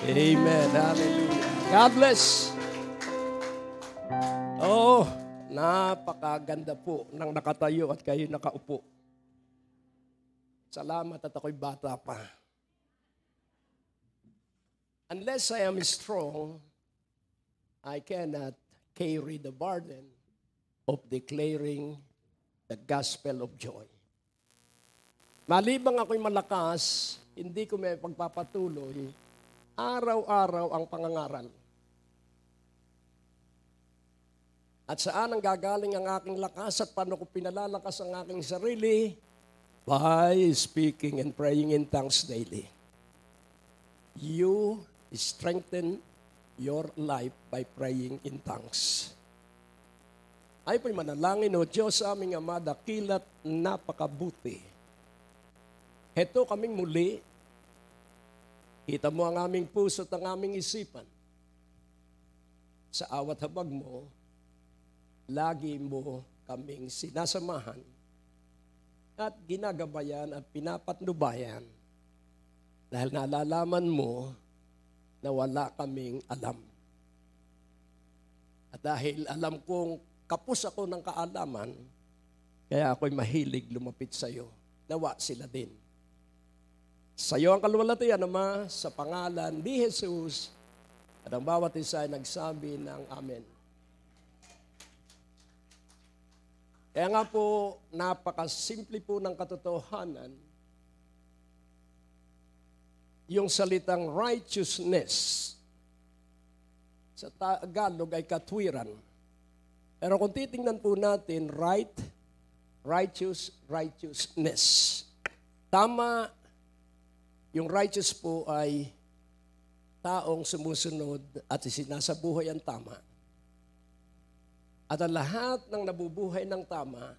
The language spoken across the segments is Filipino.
Amen. Hallelujah. God bless. Oh, napakaganda po nang nakatayo at kayo nakaupo. Salamat at ako'y bata pa. Unless I am strong, I cannot carry the burden of declaring the gospel of joy. Malibang ako'y malakas, hindi ko may pagpapatuloy, araw-araw ang pangangaral. At saan ang gagaling ang aking lakas at paano ko pinalalakas ang aking sarili? By speaking and praying in tongues daily. You strengthen your life by praying in tongues. Ay po'y manalangin, O Diyos, aming Ama, dakilat napakabuti. Heto kaming muli, kita mo ang aming puso at ang aming isipan. Sa awat habag mo, lagi mo kaming sinasamahan at ginagabayan at pinapatnubayan dahil nalalaman mo na wala kaming alam. At dahil alam kong kapos ako ng kaalaman, kaya ako'y mahilig lumapit sa iyo. Nawa sila din. Sa iyo ang kaluwalhatian, Ama, sa pangalan ni Jesus, at ang bawat isa ay nagsabi ng Amen. Kaya nga po, napakasimple po ng katotohanan, yung salitang righteousness, sa Tagalog ay katwiran. Pero kung titingnan po natin, righteousness. Tama, yung righteous po ay taong sumusunod at sinasabuhay ang tama. At ang lahat ng nabubuhay ng tama,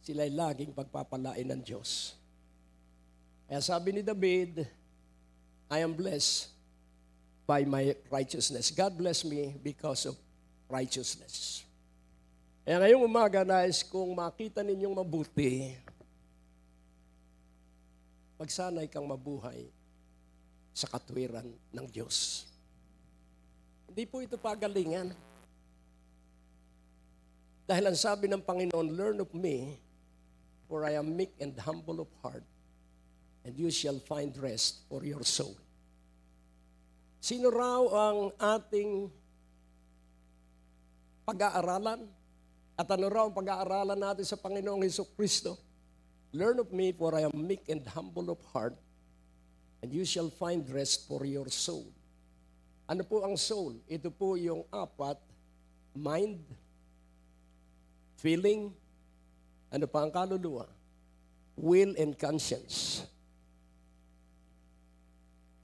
sila'y laging pagpapalain ng Diyos. Kaya sabi ni David, I am blessed by my righteousness. God bless me because of righteousness. Kaya ngayong umaga, nais kung makita ninyong mabuti, magsanay kang mabuhay sa katwiran ng Diyos. Hindi po ito pagalingan. Dahil ang sabi ng Panginoon, learn of me, for I am meek and humble of heart, and you shall find rest for your soul. Sino raw ang ating pag-aaralan? At ano raw ang pag-aaralan natin sa Panginoong Hesukristo? Learn of me, for I am meek and humble of heart, and you shall find rest for your soul. Ano po ang soul? Ito po yung apat, mind, feeling, ano pa ang kaluluwa? Will and conscience.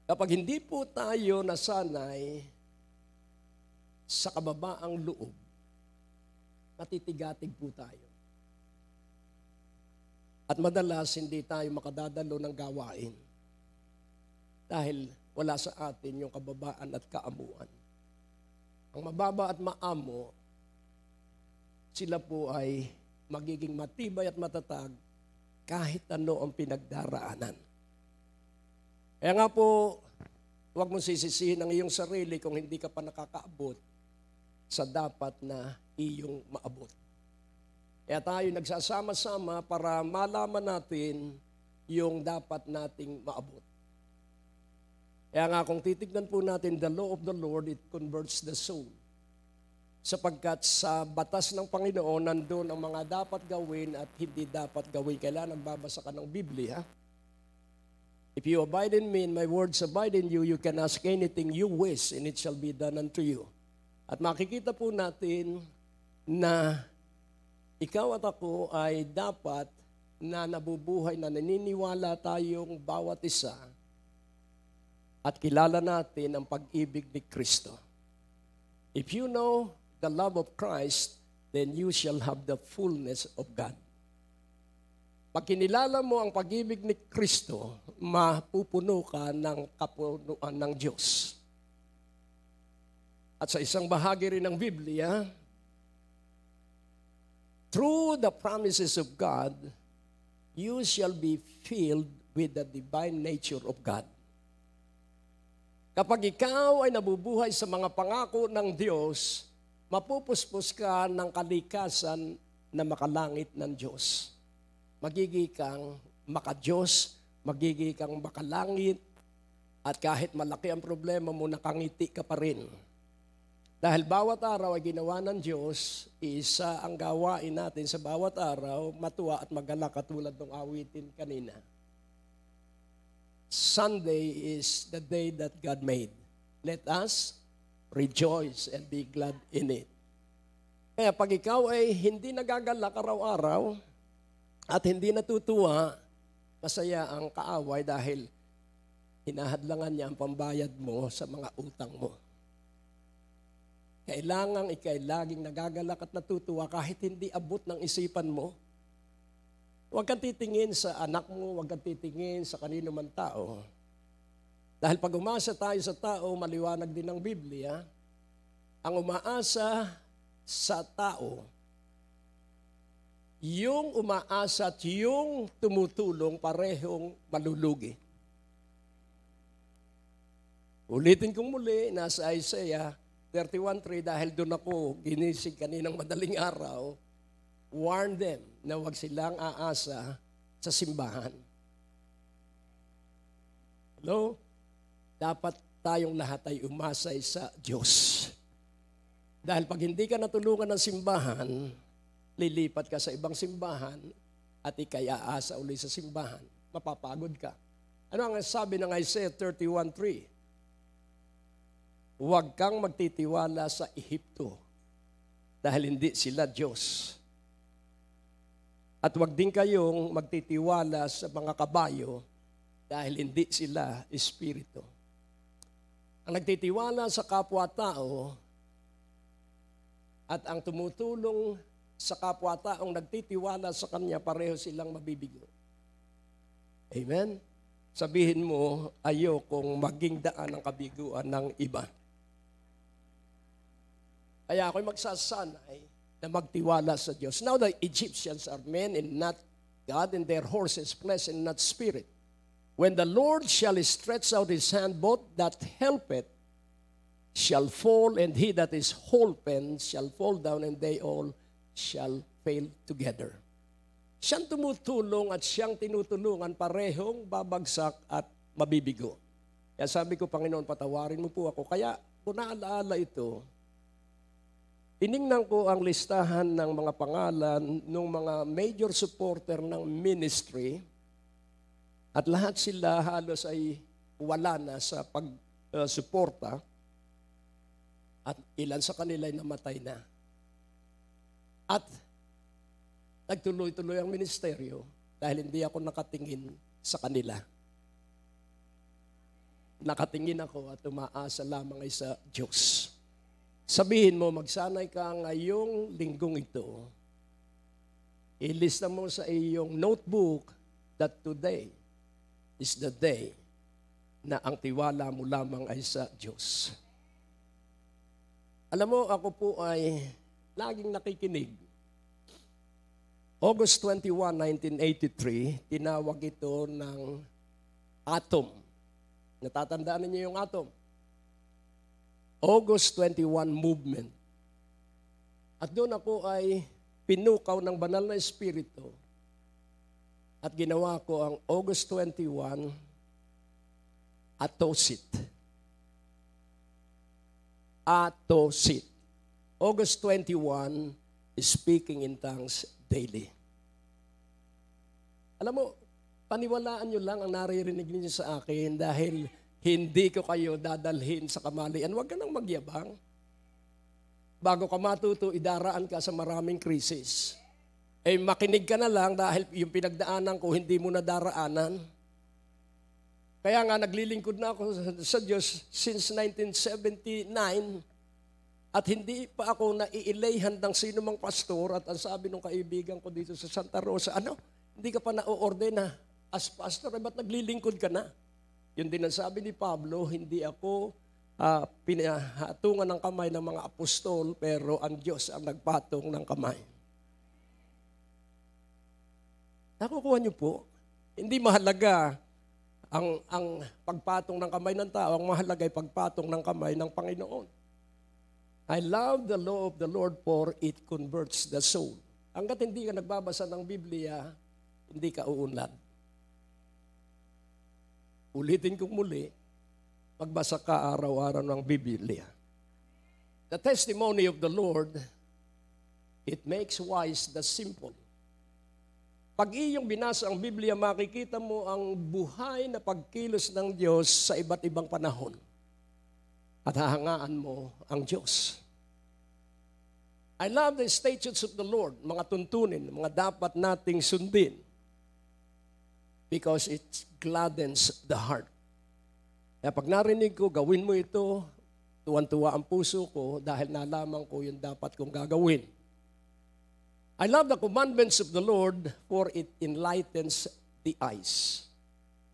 Kapag hindi po tayo nasanay sa kababaang loob, matitigatig po tayo. At madalas hindi tayo makadadalo ng gawain dahil wala sa atin yung kababaan at kaamuan. Ang mababa at maamo, sila po ay magiging matibay at matatag kahit ano ang pinagdaraanan. Kaya nga po, huwag mong sisisihin ang iyong sarili kung hindi ka pa nakakaabot sa dapat na iyong maabot. Kaya tayo nagsasama-sama para malaman natin yung dapat nating maabot. Kaya nga kung titignan po natin the law of the Lord, it converts the soul. Sapagkat sa batas ng Panginoon, nandun ang mga dapat gawin at hindi dapat gawin. Kailangan nagbabasa ka ng Biblia. If you abide in me and my words abide in you, you can ask anything you wish and it shall be done unto you. At makikita po natin na ikaw at ako ay dapat na nabubuhay, na naniniwala tayong bawat isa at kilala natin ang pag-ibig ni Kristo. If you know the love of Christ, then you shall have the fullness of God. Pag kinilala mo ang pag-ibig ni Kristo, mapupuno ka ng kapunuan ng Diyos. At sa isang bahagi rin ng Biblia, through the promises of God, you shall be filled with the divine nature of God. Kapag ikaw ay nabubuhay sa mga pangako ng Diyos, mapupuspos ka ng kalikasan na makalangit ng Diyos. Magiging kang maka-Diyos, magiging kang makalangit, at kahit malaki ang problema mo, nakangiti ka pa rin. Dahil bawat araw ay ginawa ng Diyos, isa ang gawain natin sa bawat araw, matuwa at magalak katulad ng awitin kanina. Sunday is the day that God made. Let us rejoice and be glad in it. Kaya pag ikaw ay hindi nagagalak araw-araw at hindi natutuwa, masaya ang kaaway dahil hinahadlangan niya ang pambayad mo sa mga utang mo. Kailangan ikay laging nagagalak at natutuwa kahit hindi abot ng isipan mo. Huwag kang titingin sa anak mo, huwag kang titingin sa kanino man tao. Dahil pag umasa tayo sa tao, maliwanag din ng Biblia, ang umaasa sa tao, yung umaasa at yung tumutulong parehong malulugi. Ulitin kong muli, nasa Isaiah 31:3, dahil doon ako ginising kaninang madaling araw, warn them na huwag silang aasa sa simbahan. Hello? Dapat tayong lahat ay umasay sa Diyos. Dahil pag hindi ka natulungan ng simbahan, lilipat ka sa ibang simbahan at ikay aasa uli sa simbahan. Mapapagod ka. Ano ang sabi ng Isaiah 31:3? Huwag kang magtitiwala sa Ehipto dahil hindi sila Diyos. At huwag din kayong magtitiwala sa mga kabayo dahil hindi sila Espiritu. Ang nagtitiwala sa kapwa-tao at ang tumutulong sa kapwa-taong nagtitiwala sa kanya, pareho silang mabibigo. Amen? Sabihin mo, ayokong maging daan ng kabiguan ng iba. Kaya ako'y magsasanay na magtiwala sa Diyos. Now the Egyptians are men and not God, and their horses flesh and not spirit. When the Lord shall stretch out his hand, both that helpeth shall fall, and he that is holpen shall fall down, and they all shall fail together. Siyang tumutulong at siyang tinutulungan, parehong babagsak at mabibigo. Kaya sabi ko, Panginoon, patawarin mo po ako. Kaya kung naalaala ito, tiningnan ko ang listahan ng mga pangalan ng mga major supporter ng ministry at lahat sila halos ay wala na sa pag-suporta at ilan sa kanila ay namatay na. At nagtuloy-tuloy ang ministeryo dahil hindi ako nakatingin sa kanila. Nakatingin ako at umaasa lamang ay sa Diyos. Sabihin mo, magsanay ka ngayong linggong ito. Ilista mo sa iyong notebook that today is the day na ang tiwala mo lamang ay sa Diyos. Alam mo, ako po ay laging nakikinig. August 21, 1983, tinawag ito ng atom. Natatandaan niyo yung atom? August 21 movement. At doon ako ay pinukaw ng banal na espiritu at ginawa ko ang August 21 Atosit. Atosit. August 21 speaking in tongues daily. Alam mo, paniwalaan nyo lang ang naririnig niyo sa akin dahil hindi ko kayo dadalhin sa kamalian. Huwag ka nang magyabang. Bago ka matuto, idaraan ka sa maraming krisis. Eh, makinig ka na lang dahil yung pinagdaanan ko, hindi mo nadaraanan. Kaya nga, naglilingkod na ako sa Diyos since 1979 at hindi pa ako naiilayhan ng sino mang pastor at ang sabi ng kaibigan ko dito sa Santa Rosa, hindi ka pa na-ordena as pastor, ba't naglilingkod ka na? Yun din ang sabi ni Pablo, hindi ako pinahatungan ng kamay ng mga apostol, pero ang Diyos ang nagpatong ng kamay. Nakukuha niyo po? Hindi mahalaga Ang pagpatong ng kamay ng tao, ang mahalaga ay pagpatong ng kamay ng Panginoon. I love the law of the Lord for it converts the soul. Hanggat hindi ka nagbabasa ng Biblia, hindi ka uunlad. Ulitin kong muli, magbasa ka araw-araw ng Biblia. The testimony of the Lord, it makes wise the simple. Pag iyong binasa ang Biblia, makikita mo ang buhay na pagkilos ng Diyos sa iba't ibang panahon. At hahangaan mo ang Diyos. I love the statutes of the Lord, mga tuntunin, mga dapat nating sundin. Because it gladdens the heart. Kaya pag narinig ko, gawin mo ito, tuwan-tuwa ang puso ko dahil nalaman ko yung dapat kong gagawin. I love the commandments of the Lord for it enlightens the eyes.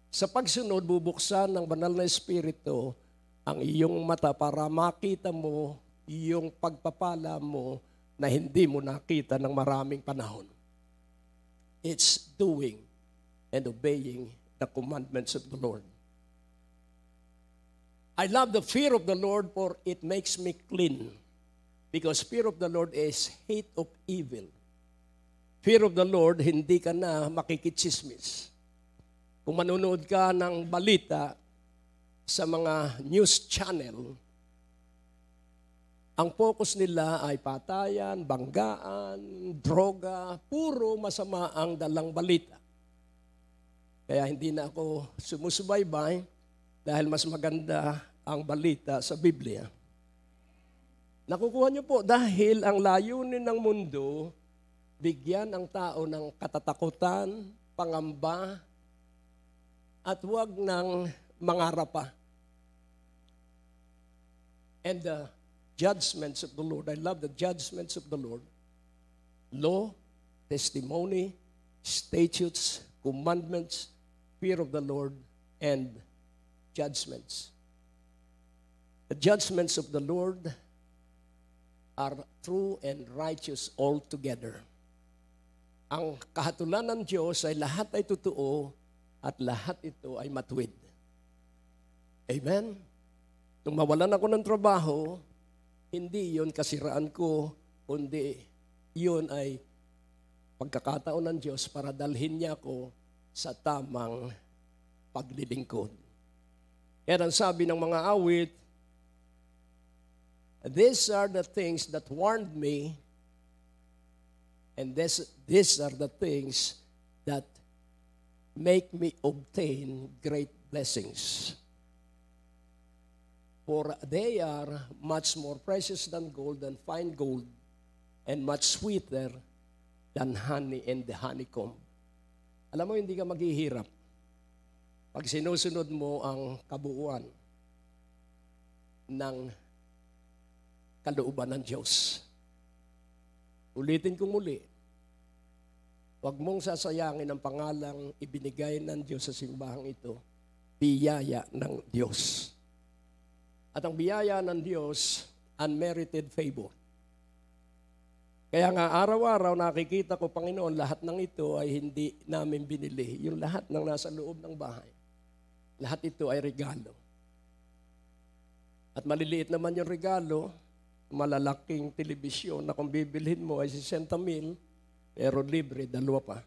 Sa pagsunod, bubuksan ng banal na Espiritu ang iyong mata para makita mo yung pagpapala mo na hindi mo nakita ng maraming panahon. It's doing and obeying the commandments of the Lord. I love the fear of the Lord for it makes me clean. Because fear of the Lord is hate of evil. Fear of the Lord, hindi ka na makikitsismis. Kung manonood ka ng balita sa mga news channel, ang focus nila ay patayan, banggaan, droga, puro masama ang dalang balita. Kaya hindi na ako sumusubaybay dahil mas maganda ang balita sa Biblia. Nakukuha niyo po dahil ang layunin ng mundo, bigyan ang tao ng katatakutan, pangamba, at huwag ng mangarap pa. And the judgments of the Lord, I love the judgments of the Lord. Law, testimony, statutes, commandments, fear of the Lord, and judgments. The judgments of the Lord are true and righteous altogether. Ang kahatulan ng Diyos ay lahat ay totoo at lahat ito ay matuwid. Amen? Nung mawalan ako ng trabaho, hindi yon kasiraan ko, kundi yun ay pagkakataon ng Diyos para dalhin niya ako sa tamang paglilingkod. Kaya ang sabi ng mga awit, these are the things that warned me, and these are the things that make me obtain great blessings. For they are much more precious than gold and fine gold, and much sweeter than honey and the honeycomb. Alam mo, hindi ka maghihirap pag sinusunod mo ang kabuuan ng kalooban ng Diyos. Ulitin ko muli, huwag mong sasayangin ang pangalang ibinigay ng Diyos sa simbahang ito, biyaya ng Diyos. At ang biyaya ng Diyos, unmerited favor. Kaya nga araw-araw nakikita ko, Panginoon, lahat ng ito ay hindi namin binili. Yung lahat ng nasa loob ng bahay. Lahat ito ay regalo. At maliliit naman yung regalo, malalaking telebisyon na kung bibilhin mo ay 60,000, pero libre, 2 pa.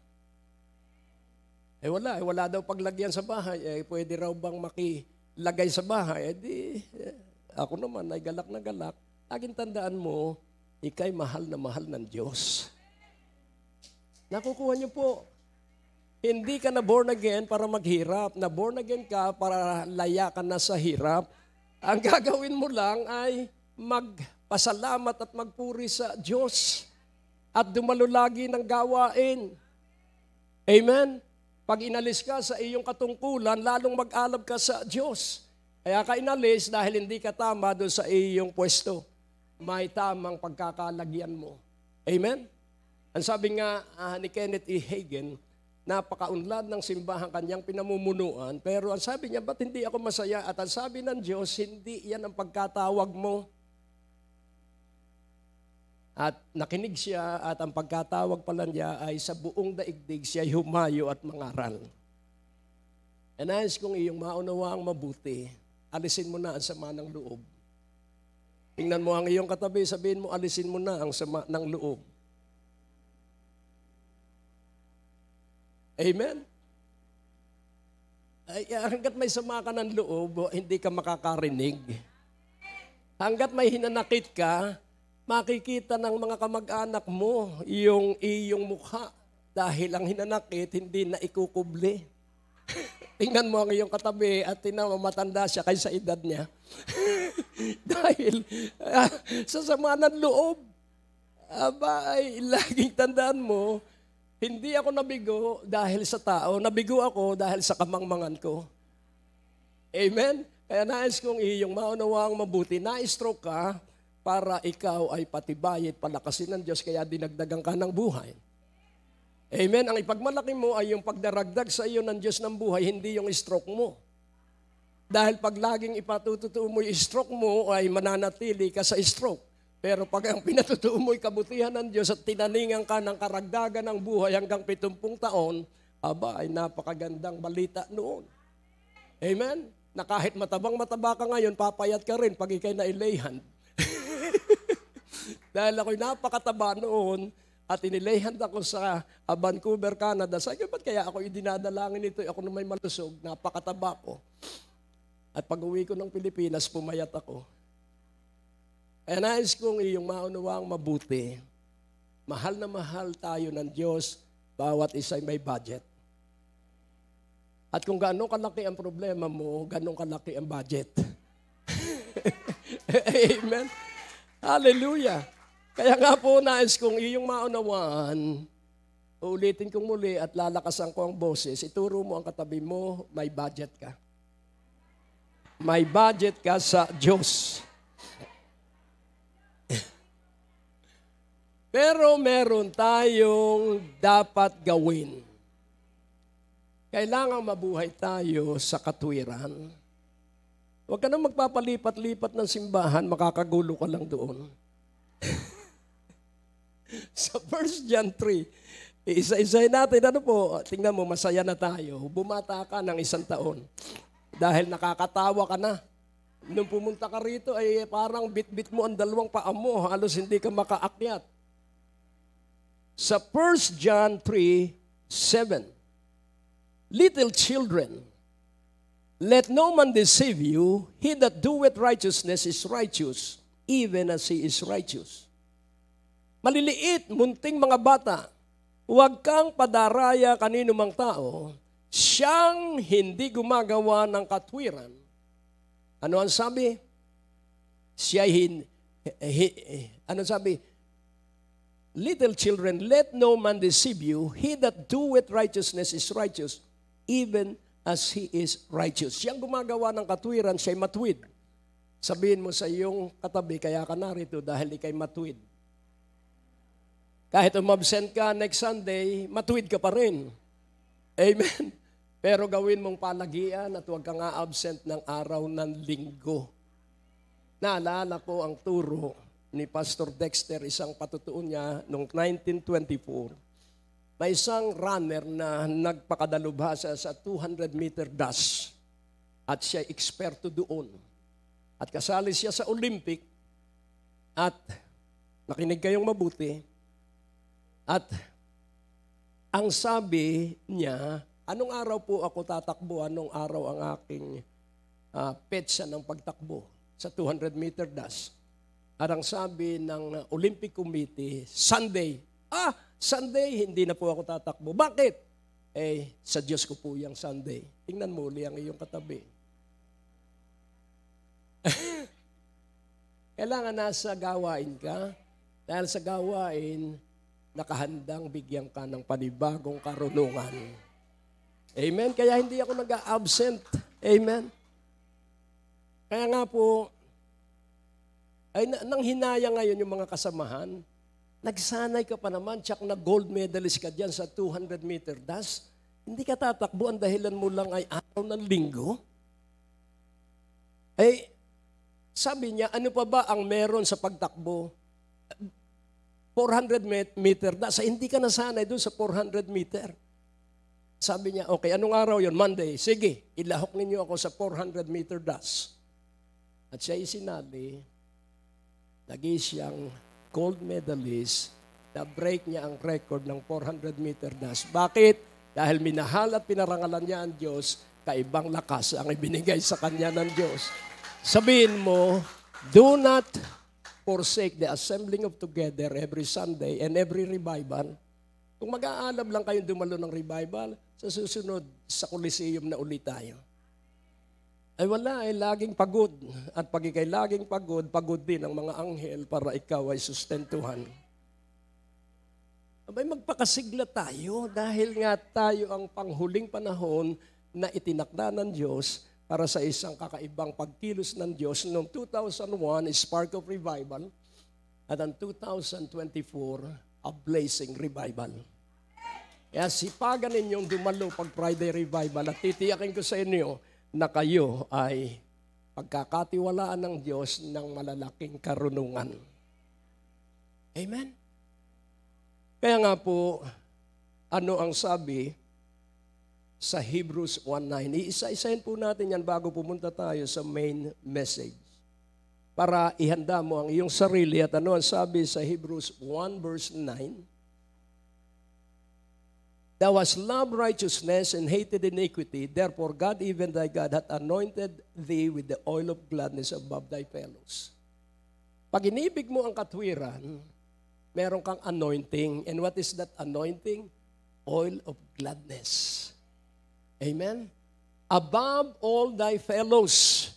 Wala daw paglagyan sa bahay. Pwede raw bang makilagay sa bahay? Ako naman ay galak na galak. Laging tandaan mo, ika'y mahal na mahal ng Diyos. Nakukuha niyo po. Hindi ka na born again para maghirap. Na born again ka para laya ka na sa hirap. Ang gagawin mo lang ay magpasalamat at magpuri sa Diyos at dumalo lagi ng gawain. Amen? Pag inalis ka sa iyong katungkulan, lalong mag-alab ka sa Diyos. Kaya ka inalis dahil hindi ka tama doon sa iyong pwesto. May tamang pagkakalagyan mo. Amen? Ang sabi nga ni Kenneth E. Hagin, napakaunlad ng simbahan kanyang pinamumunuan, pero ang sabi niya, ba't hindi ako masaya? At ang sabi ng Diyos, hindi yan ang pagkatawag mo. At nakinig siya at ang pagkatawag pala niya ay sa buong daigdig siya humayo at mangaral. And nais kong iyong maunawaang mabuti, alisin mo na ang sama ng loob. Tingnan mo ang iyong katabi, sabihin mo, alisin mo na ang sama ng loob. Amen? Ay, hanggat may sama ka ng loob, hindi ka makakarinig. Hanggat may hinanakit ka, makikita ng mga kamag-anak mo yung iyong mukha. Dahil ang hinanakit, hindi na ikukubli. Tingnan mo ang iyong katabi at matanda siya kaysa edad niya. Dahil sa sama ng loob, ay laging tandaan mo, hindi ako nabigo dahil sa tao, nabigo ako dahil sa kamangmangan ko. Amen? Kaya nais kong iyong maunawaang mabuti, na-stroke ka para ikaw ay patibay at palakasin ng Diyos, kaya dinagdagan ka ng buhay. Amen? Ang ipagmalaki mo ay yung pagdaragdag sa iyo ng Diyos ng buhay, hindi yung stroke mo. Dahil pag laging ipatututuo mo yung stroke mo, ay mananatili ka sa stroke. Pero pag ang pinatutuo mo ay kabutihan ng Diyos at tinaningan ka ng karagdagan ng buhay hanggang 70 taon, ay napakagandang balita noon. Amen? Na kahit matabang-mataba ka ngayon, papayat ka rin pag ikay nailayhan. Dahil ako'y napakataba noon at inilayhan ako sa Vancouver, Canada. Sabi ko, ba't kaya ako dinadalangin ito? Ako na may malusog, napakataba ko. At pag uwi ko ng Pilipinas, pumayat ako. Kaya nais kong iyong maunawang mabuti. Mahal na mahal tayo ng Diyos, bawat isa'y may budget. At kung gaano kalaki ang problema mo, gaano kalaki ang budget. Amen? Hallelujah! Kaya nga po, nais kong iyong maunawaan, ulitin kong muli at lalakasan ko ang boses, ituro mo ang katabi mo, may budget ka. May budget ka sa Diyos. Pero meron tayong dapat gawin. Kailangang mabuhay tayo sa katwiran. Huwag ka nang magpapalipat-lipat ng simbahan, makakagulo ka lang doon. Sa 1 John 3, isa-isay natin, ano po, tingnan mo, masaya na tayo. Bumata ka ng 1 taon. Dahil nakakatawa ka na. Nung pumunta ka rito, ay parang bit-bit mo ang 2 paa mo, halos hindi ka makaakyat. Sa 1 John 3:7, little children, let no man deceive you, he that doeth righteousness is righteous, even as he is righteous. Maliliit, munting mga bata, huwag kang padaraya kanino mang tao, siyang hindi gumagawa ng katwiran. Ano ang sabi? Ano sabi? Little children, let no man deceive you. He that doeth righteousness is righteous, even as he is righteous. Siyang gumagawa ng katwiran, siya'y matwid. Sabihin mo sa iyong katabi, kaya ka narito dahil ikay matwid. Kahit umabsent ka next Sunday, matwid ka pa rin. Amen? Pero gawin mong palagian at huwag kang absent ng araw ng linggo. Naalala ko ang turo ni Pastor Dexter, isang patutuon niya noong 1924. May isang runner na nagpakadalubhasa sa 200-meter dash at siya eksperto doon. At kasali siya sa Olympic at nakinig kayong mabuti at ang sabi niya, anong araw po ako tatakbo, anong araw ang aking petsa ng pagtakbo sa 200-meter dash. At ang sabi ng Olympic Committee, Sunday. Sunday, hindi na po ako tatakbo. Bakit? Sa Diyos ko po yung Sunday. Tingnan mo uli ang iyong katabi. Kailangan nasa gawain ka. Dahil sa gawain, nakahandang bigyan ka ng panibagong karunungan. Amen? Kaya hindi ako nag-absent. Amen? Kaya nga po, ay nang hinaya ngayon yung mga kasamahan, nagsanay ka pa naman, tsak na gold medalist ka dyan sa 200-meter dash, hindi ka tatakbo, ang dahilan mo lang ay araw ng linggo. Sabi niya, ano pa ba ang meron sa pagtakbo? 400-meter dash, hindi ka nasanay doon sa 400-meter. Sabi niya, okay, anong araw yon? Monday. Sige, ilahok ninyo ako sa 400-meter dash. At siya isinali, naging siyang gold medalist, na-break niya ang record ng 400-meter dash. Bakit? Dahil minahal at pinarangalan niya ang Diyos, kaibang lakas ang ibinigay sa kanya ng Diyos. Sabihin mo, do not forsake the assembling of together every Sunday and every revival. Kung mag-aalab lang kayong dumalo ng revival, sa susunod, sa Coliseum na ulit tayo. Ay wala, ay laging pagod. At pag ikay laging pagod, pagod din ang mga anghel para ikaw ay sustentuhan. Abay, magpakasigla tayo dahil nga tayo ang panghuling panahon na itinakda ng Diyos para sa isang kakaibang pagkilos ng Diyos. Noong 2001, Spark of Revival, at ang 2024, a Blazing Revival. Kaya sipagan ninyong dumalo pag Friday Revival at titiyakin ko sa inyo na kayo ay pagkakatiwalaan ng Diyos ng malalaking karunungan. Amen? Kaya nga po, ano ang sabi sa Hebrews 1:9? Iisa-isahin po natin yan bago pumunta tayo sa main message. Para ihanda mo ang iyong sarili. At ano ang sabi sa Hebrews 1 verse 9? Thou hast loved righteousness and hated iniquity, therefore God, even thy God, hath anointed thee with the oil of gladness above thy fellows. Pag inibig mo ang katwiran, meron kang anointing. And what is that anointing? Oil of gladness. Amen? Above all thy fellows.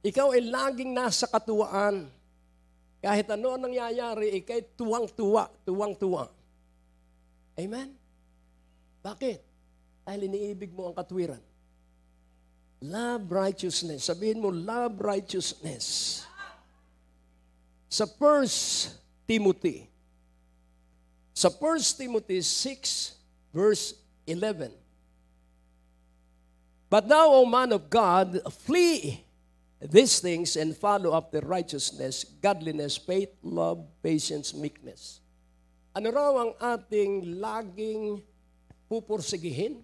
Ikaw ay laging nasa katuwaan. Kahit ano ang nangyayari, ikay tuwang-tuwa, tuwang-tuwa. Amen? Bakit? Dahil iniibig mo ang katwiran. Love righteousness. Sabihin mo, love righteousness. Sa 1 Timothy. Sa 1 Timothy 6, verse 11. But thou, O man of God, flee these things and follow after righteousness, godliness, faith, love, patience, meekness. Ano raw ang ating laging pupursigihin?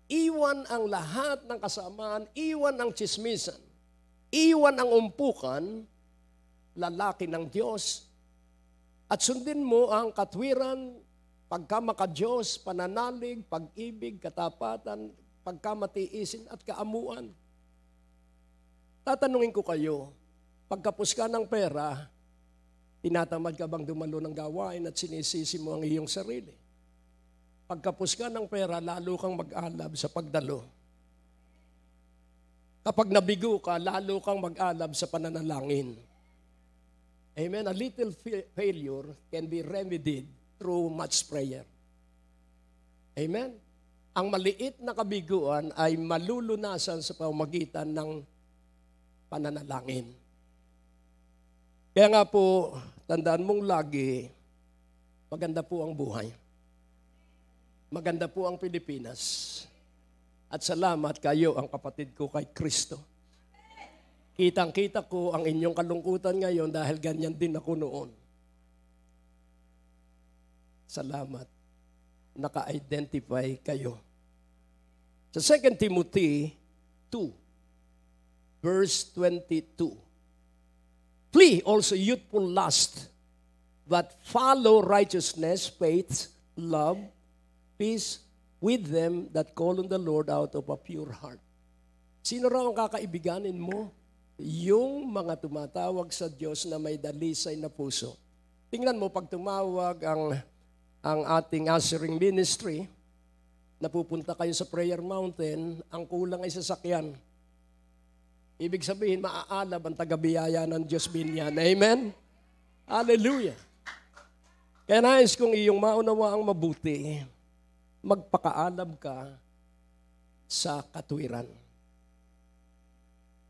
Iwan ang lahat ng kasamaan, iwan ang tsismisan, iwan ang umpukan, lalaki ng Diyos, at sundin mo ang katwiran, pagkamakadiyos, pananalig, pag-ibig, katapatan, pagkamatiisin at kaamuan. Tatanungin ko kayo, pagkapos ka ng pera, tinatamad ka bang dumalo ng gawain at sinisisi mo ang iyong sarili? Pagkapos ka ng pera, lalo kang mag-alab sa pagdalo. Kapag nabigo ka, lalo kang mag-alab sa pananalangin. Amen? A little failure can be remedied through much prayer. Amen? Ang maliit na kabiguan ay malulunasan sa pamamagitan ng pananalangin. Kaya nga po, tandaan mong lagi, maganda po ang buhay. Maganda po ang Pilipinas. At salamat kayo ang kapatid ko kay Kristo. Kitang-kita ko ang inyong kalungkutan ngayon dahil ganyan din ako noon. Salamat. Naka-identify kayo. Sa 2 Timothy 2, verse 22. Flee also youthful lust, but follow righteousness, faith, love, peace with them that call on the Lord out of a pure heart. Sino raw ang kakaibiganin mo? Yung mga tumatawag sa Diyos na may dalisay na puso. Tingnan mo, pag tumawag ang ating ushering ministry, napupunta kayo sa prayer mountain, ang kulang ay sasakyan. Ibig sabihin, maaalab ang tagabiyaya ng Diyos binyan. Amen? Hallelujah! Kaya nais kong iyong maunawa ang mabuti, magpakaalab ka sa katwiran.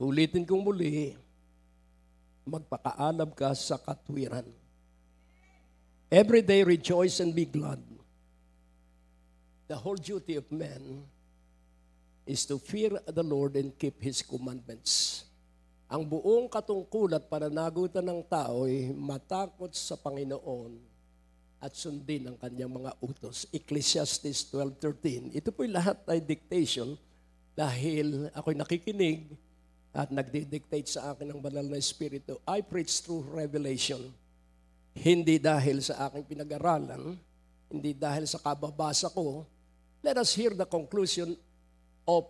Ulitin kong muli, magpakaalab ka sa katwiran. Every day rejoice and be glad. The whole duty of man is to fear the Lord and keep His commandments. Ang buong katungkul at pananagutan ng tao ay matakot sa Panginoon at sundin ang kanyang mga utos. Ecclesiastes 12:13. Ito po'y lahat ay dictation dahil ako'y nakikinig at nagdi-dictate sa akin ng banal na Espiritu. I preach through revelation. Hindi dahil sa aking pinag-aralan, hindi dahil sa kababasa ko. Let us hear the conclusion of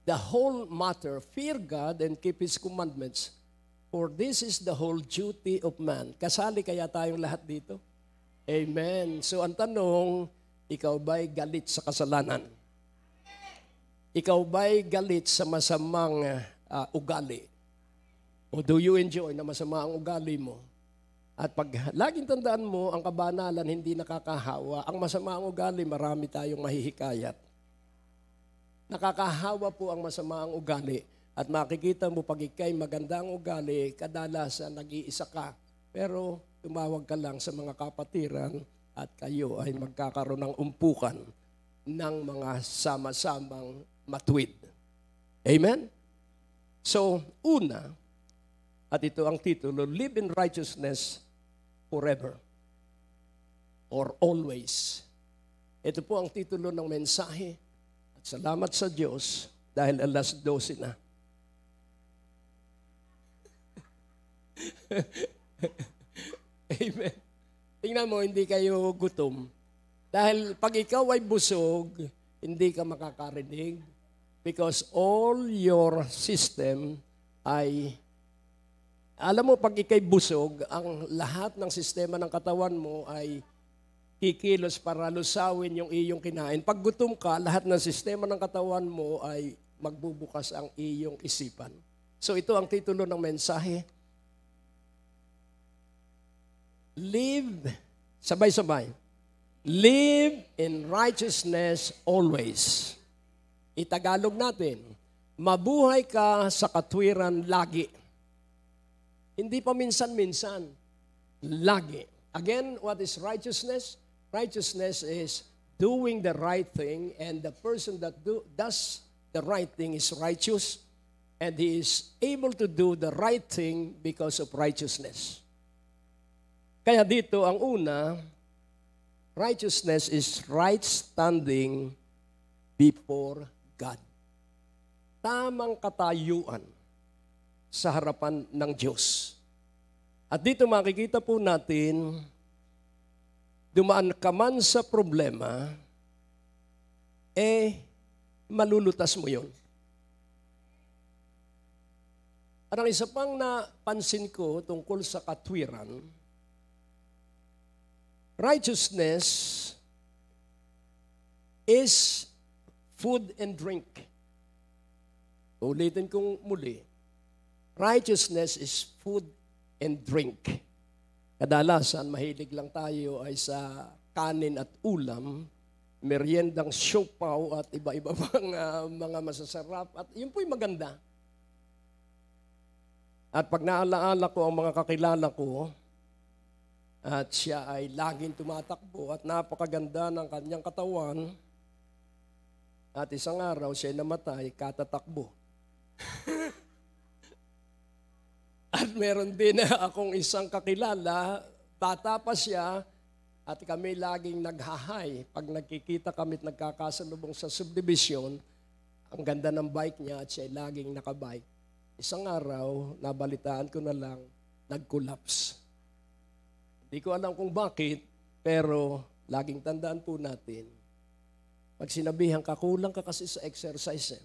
the whole matter. Fear God and keep His commandments. For this is the whole duty of man. Kasali kaya tayong lahat dito? Amen. So ang tanong, ikaw ba'y galit sa kasalanan? Ikaw ba'y galit sa masamang ugali? O do you enjoy na masama ang ugali mo? At pag laging tandaan mo, ang kabanalan hindi nakakahawa. Ang masama ang ugali, marami tayong mahihikayat. Nakakahawa po ang masama ang ugali. At makikita mo pag ikay maganda ang ugali, kadalasan nag-iisa ka. Pero tumawag ka lang sa mga kapatiran at kayo ay magkakaroon ng umpukan ng mga sama-samang matuwid. Amen? So, una, at ito ang titulo, live in righteousness forever or always. Ito po ang titulo ng mensahe. At salamat sa Diyos dahil 12:00 na. Amen. Tingnan mo, hindi kayo gutom. Dahil pag ikaw ay busog, hindi ka makakarinig because all your system ay, alam mo, pag ikay busog, ang lahat ng sistema ng katawan mo ay kikilos para lusawin yung iyong kinain. Pag gutom ka, lahat ng sistema ng katawan mo ay magbubukas ang iyong isipan. So ito ang titulo ng mensahe. Live, sabay-sabay, live in righteousness always. Itagalog natin, mabuhay ka sa katwiran lagi. Hindi pa minsan-minsan, lagi. Again, what is righteousness? Righteousness is doing the right thing, and the person that does the right thing is righteous, and he is able to do the right thing because of righteousness. Kaya dito ang una, righteousness is right standing before God. Tamang katayuan sa harapan ng Diyos. At dito makikita po natin, dumaan ka man sa problema, malulutas mo yun. At ang isa pang napansin ko tungkol sa katwiran, righteousness is food and drink. Ulitin kong muli. Righteousness is food and drink. Kadalasan, mahilig lang tayo ay sa kanin at ulam, meriendang siopaw at iba-iba pang mga masasarap. At yun po'y maganda. At pag naalaala ko ang mga kakilala ko, at siya ay laging tumatakbo at napakaganda ng kanyang katawan. At isang araw siya ay namatay, katatakbo. At meron din akong isang kakilala, bata pa siya, at kami laging naghahay. Pag nagkikita kami at nagkakasalubong sa subdivision, ang ganda ng bike niya at siya ay laging nakabike. Isang araw, nabalitaan ko na lang, nag-collapse. Hindi ko alam kung bakit, pero laging tandaan po natin, pag sinabihan ka, kulang ka kasi sa exercise.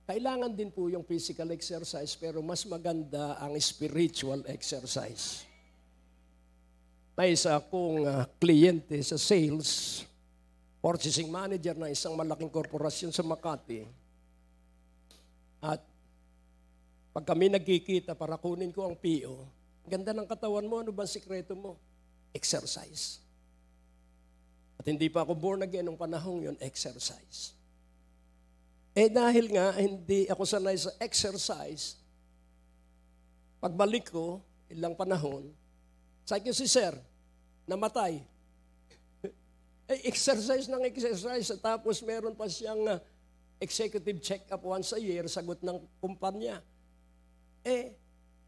Kailangan din po yung physical exercise, pero mas maganda ang spiritual exercise. May isa akong kliyente sa sales, purchasing manager na isang malaking korporasyon sa Makati. At pag kami nagkikita para kunin ko ang PO, ganda ng katawan mo, ano ba ang sikreto mo? Exercise. At hindi pa ako born again nung panahong yon, exercise. Dahil nga, hindi ako sanay sa exercise, pagbalik ko, ilang panahon, sabi ko si Sir, namatay. Exercise ng exercise, tapos meron pa siyang executive check-up once a year, sagot ng kumpanya.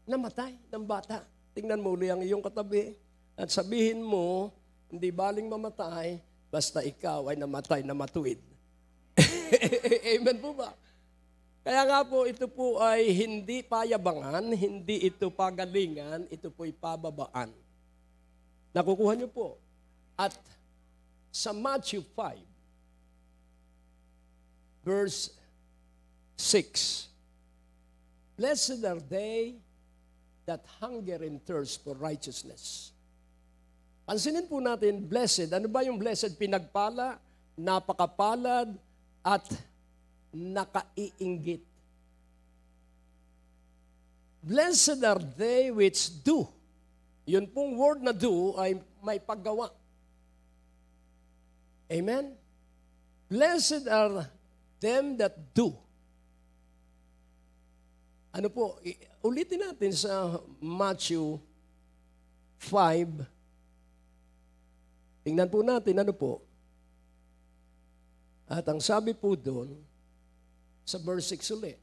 Namatay ng bata. Tingnan mo ulit ang iyong katabi at sabihin mo, hindi baling mamatay, basta ikaw ay namatay na matuwid. Amen po ba? Kaya nga po, ito po ay hindi payabangan, hindi ito pagalingan, ito po'y pababaan. Nakukuha niyo po. At sa Matthew 5, verse 6, Blessed are they that hunger and thirst for righteousness. Pansinin po natin, blessed. Ano ba yung blessed? Pinagpala, napakapalad, at nakaiinggit. Blessed are they which do. Yun pong word na do ay may paggawa. Amen? Blessed are them that do. Ano po, ulitin natin sa Matthew 5. Tingnan po natin, ano po. At ang sabi po doon, sa verse 6 ulit,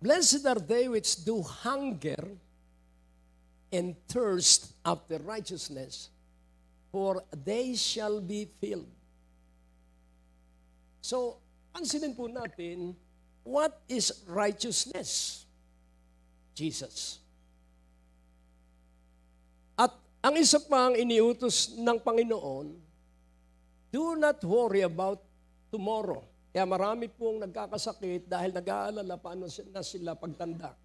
Blessed are they which do hunger and thirst after righteousness, for they shall be filled. So, pansinin po natin, what is righteousness? Jesus. At ang isa pang iniutos ng Panginoon, do not worry about tomorrow. Kaya marami pong nagkakasakit dahil nag-aalala paano na sila pagtanda.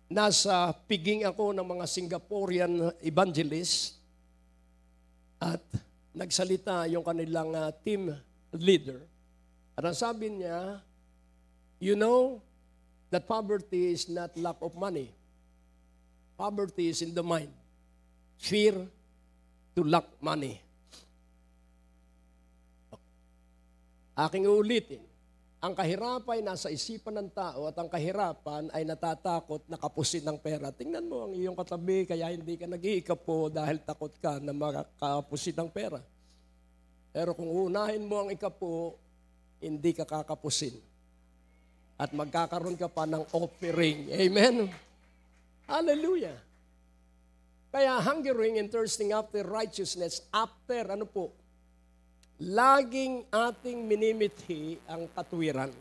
Nasa piging ako ng mga Singaporean evangelist at nagsalita yung kanilang team leader. At ang sabi niya, you know that poverty is not lack of money. Poverty is in the mind. Fear to lack money. Aking uulitin, ang kahirapan ay nasa isipan ng tao at ang kahirapan ay natatakot na kapusin ng pera. Tingnan mo ang iyong katabi, kaya hindi ka nag-iikapo dahil takot ka na makapusin ng pera. Pero kung unahin mo ang ikapo, hindi ka kakapusin. At magkakaroon ka pa ng offering. Amen? Hallelujah! Kaya hungering and thirsting after righteousness, after ano po? Laging ating minimithi ang katuwiran.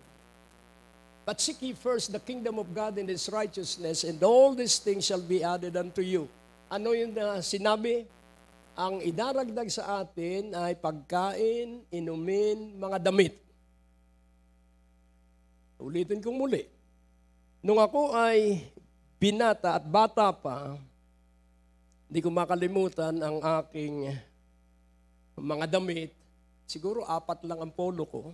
But seek ye first the kingdom of God and His righteousness, and all these things shall be added unto you. Ano yung sinabi? Ang idaragdag sa atin ay pagkain, inumin, mga damit. Ulitin kong muli. Nung ako ay binata at bata pa, hindi ko makalimutan ang aking mga damit. Siguro 4 lang ang polo ko.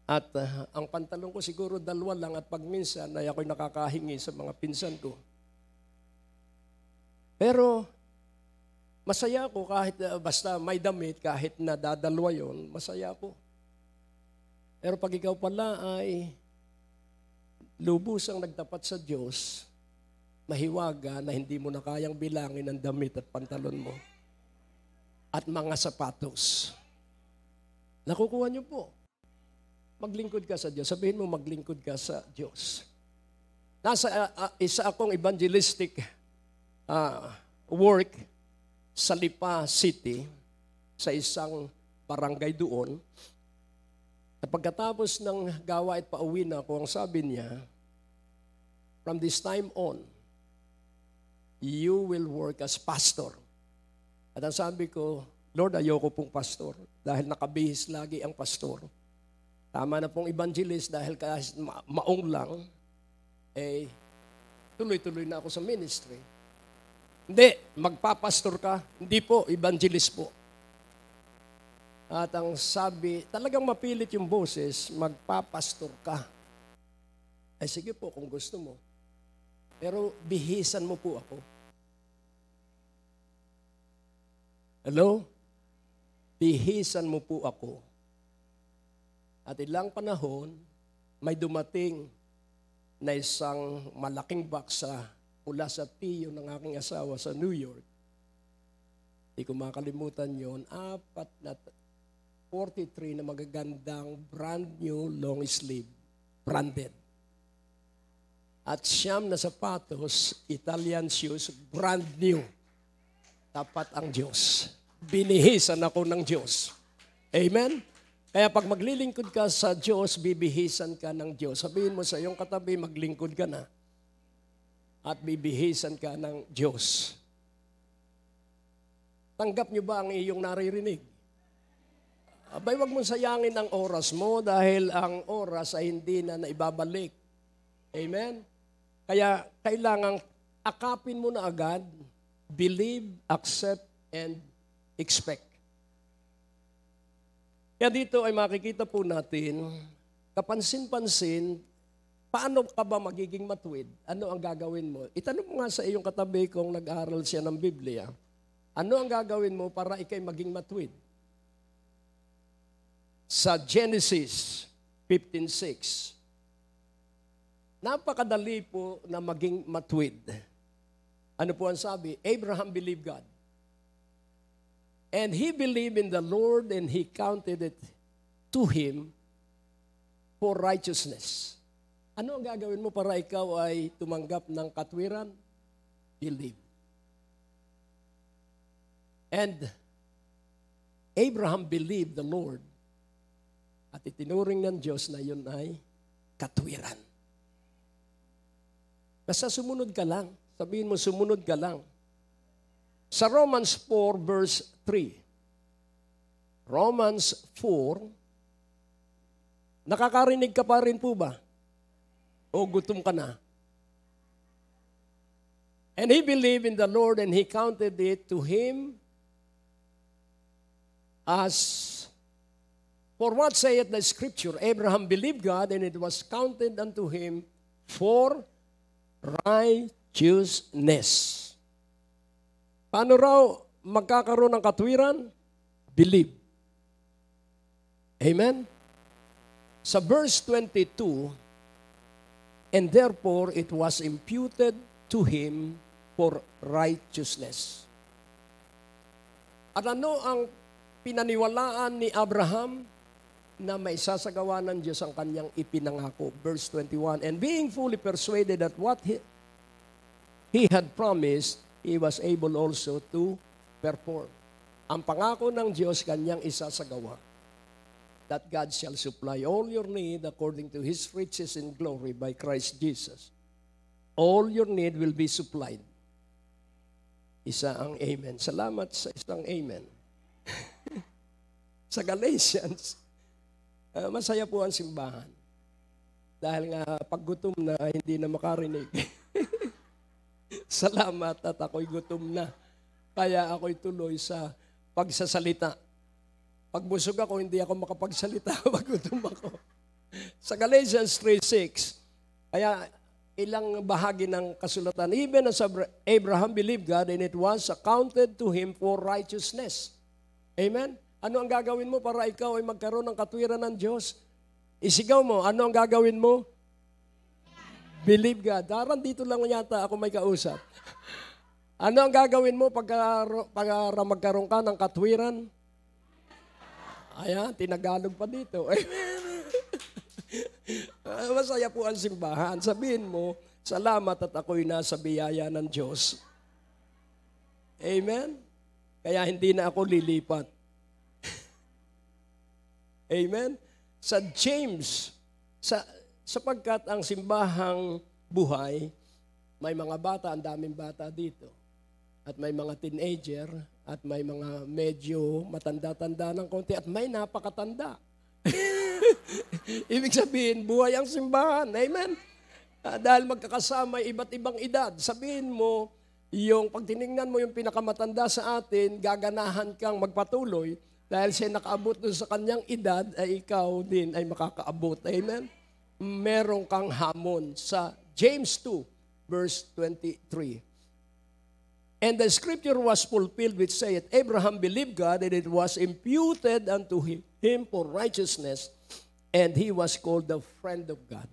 At ang pantalon ko siguro 2 lang at pag minsan ay ako'y nakakahingi sa mga pinsan ko. Pero masaya ako kahit basta may damit, kahit na dadalwa yon, masaya ako. Pero pag ikaw pala ay lubos ang nagtapat sa Diyos, mahiwaga na hindi mo na kayang bilangin ang damit at pantalon mo. At mga sapatos. Nakukuha niyo po. Maglingkod ka sa Diyos. Sabihin mo, maglingkod ka sa Diyos. Nasa isa akong evangelistic work sa Lipa City, sa isang barangay doon. At pagkatapos ng gawa at pauwi na ako, ang sabi niya, from this time on, you will work as pastor. At ang sabi ko, Lord, ayoko pong pastor dahil nakabihis lagi ang pastor. Tama na pong evangelist dahil kahit maong lang, tuloy-tuloy na ako sa ministry. Hindi, magpapastor ka. Hindi po, evangelist po. At ang sabi, talagang mapilit yung boses, magpapastor ka. Ay sige po kung gusto mo. Pero bihisan mo po ako. Hello? Bihisan mo po ako. At ilang panahon, may dumating na isang malaking baksa mula sa tiyo ng aking asawa sa New York. Hindi ko makalimutan yon, 43 na magagandang brand new long sleeve, branded. At 9 na sapatos, Italian shoes, brand new. tapat ang Diyos. Binihisan ako ng Diyos. Amen? Kaya pag maglilingkod ka sa Diyos, bibihisan ka ng Diyos. Sabihin mo sa iyong katabi, maglingkod ka na. At bibihisan ka ng Diyos. Tanggap niyo ba ang iyong naririnig? Abay, wag mong sayangin ang oras mo dahil ang oras ay hindi na naibabalik. Amen? Kaya kailangang akapin mo na agad, believe, accept, and expect. Kaya dito ay makikita po natin, kapansin-pansin, paano ka ba magiging matuwid? Ano ang gagawin mo? Itanong mo nga sa iyong katabi kung nag-aaral siya ng Biblia, ano ang gagawin mo para ikay maging matuwid? Sa Genesis 15:6, napakadali po na maging matuwid. Ano po ang sabi? Abraham believed God. And he believed in the Lord and he counted it to him for righteousness. Ano ang gagawin mo para ikaw ay tumanggap ng katwiran? Believe. And Abraham believed the Lord at itinuring ng Diyos na yun ay katwiran. Basta sumunod ka lang. Sabihin mo, sumunod ka lang. Sa Romans 4 verse 3. Romans 4, nakakarinig ka pa rin po ba? O gutom ka na? And he believed in the Lord and he counted it to him as, for what saith the Scripture, Abraham believed God and it was counted unto him for righteousness. Paano raw magkakaroon ng katwiran? Believe. Amen? Sa verse 22, and therefore it was imputed to him for righteousness. At ano ang pinaniwalaan ni Abraham? Na may sasagawa ng Diyos ang kanyang ipinangako. Verse 21, and being fully persuaded that what he had promised, he was able also to perform. Ang pangako ng Diyos, kanyang isasagawa. That God shall supply all your need according to His riches in glory by Christ Jesus. All your need will be supplied. Isa ang amen. Salamat sa isang amen. Sa Galatians, masaya po ang simbahan. Dahil nga pag gutom na, hindi na makarinig. Salamat at ako'y gutom na. Kaya ako'y tuloy sa pagsasalita. Pag busog ako, hindi ako makapagsalita pag gutom ako. Sa Galatians 3:6, kaya ilang bahagi ng kasulatan, even as Abraham believed God and it was accounted to him for righteousness. Amen? Ano ang gagawin mo para ikaw ay magkaroon ng katwiran ng Diyos? Isigaw mo, ano ang gagawin mo? Believe God. Darang dito lang yata ako may kausap. Ano ang gagawin mo para magkaroon ka ng katwiran? Ayan, tinagalog pa dito. Masaya po ang simbahan. Sabihin mo, salamat at ako'y nasa biyaya ng Diyos. Amen? Kaya hindi na ako lilipat. Amen? Sa James, sapagkat ang simbahang buhay, may mga bata, ang daming bata dito. At may mga teenager, at may mga medyo matanda-tanda ng konti, at may napakatanda. Ibig sabihin, buhay ang simbahan. Amen? Dahil magkakasama iba't ibang edad. Sabihin mo, pag tinignan mo yung pinakamatanda sa atin, gaganahan kang magpatuloy, dahil siya nakaabot doon sa kanyang edad, ay ikaw din ay makakaabot. Amen? Meron kang hamon sa James 2, verse 23. And the scripture was fulfilled which saith, Abraham believed God, and it was imputed unto him for righteousness, and he was called the friend of God.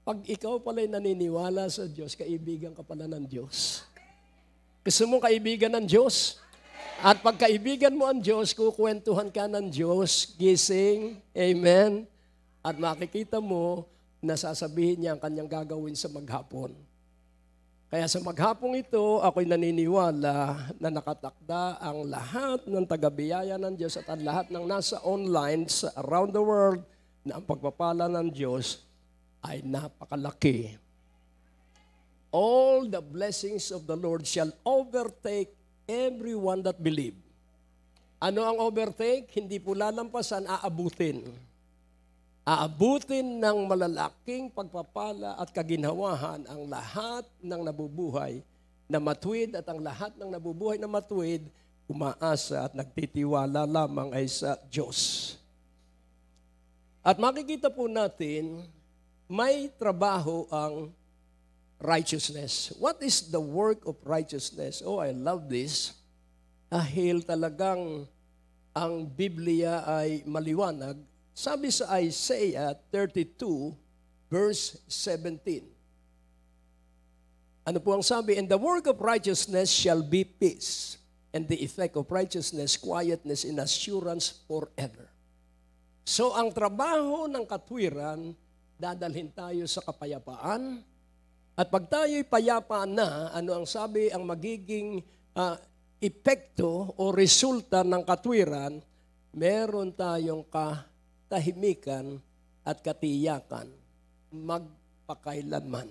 Pag ikaw pala'y naniniwala sa Diyos, kaibigan ka pala ng Diyos. Gusto mo kaibigan ng Diyos? At pag kaibigan mo ang Diyos, kukwentuhan ka ng Diyos, gising, amen, at makikita mo na sasabihin niya ang kanyang gagawin sa maghapon. Kaya sa maghapong ito, ako'y naniniwala na nakatakda ang lahat ng tagabiyaya ng Diyos at ang lahat ng nasa online sa around the world na ang pagpapala ng Diyos ay napakalaki. All the blessings of the Lord shall overtake everyone that believe. Ano ang overtake? Hindi po lalampasan, aabutin. Aabutin ng malalaking pagpapala at kaginhawahan ang lahat ng nabubuhay na matuwid at ang lahat ng nabubuhay na matuwid, umaasa at nagtitiwala lamang ay sa Diyos. At makikita po natin, may trabaho ang righteousness. What is the work of righteousness? Oh, I love this. Dahil talagang ang Biblia ay maliwanag. Sabi sa Isaiah 32, verse 17. Ano po ang sabi? And the work of righteousness shall be peace, and the effect of righteousness, quietness and assurance forever. So ang trabaho ng katwiran, dadalhin tayo sa kapayapaan. At pag tayo'y payapa na, ano ang sabi, ang magiging epekto o resulta ng katwiran, meron tayong katahimikan at katiyakan magpakailanman.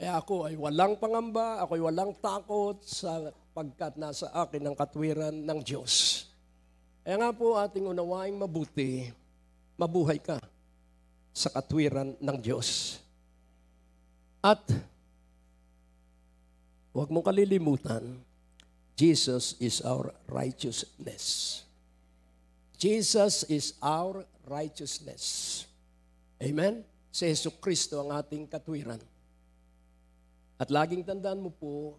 Kaya ako ay walang pangamba, ako ay walang takot sapagkat nasa akin ang katwiran ng Diyos. Kaya nga po ating unawaing mabuti, mabuhay ka sa katwiran ng Diyos. At huwag mong kalilimutan, Jesus is our righteousness. Jesus is our righteousness. Amen? Si Jesucristo ang ating katwiran. At laging tandaan mo po,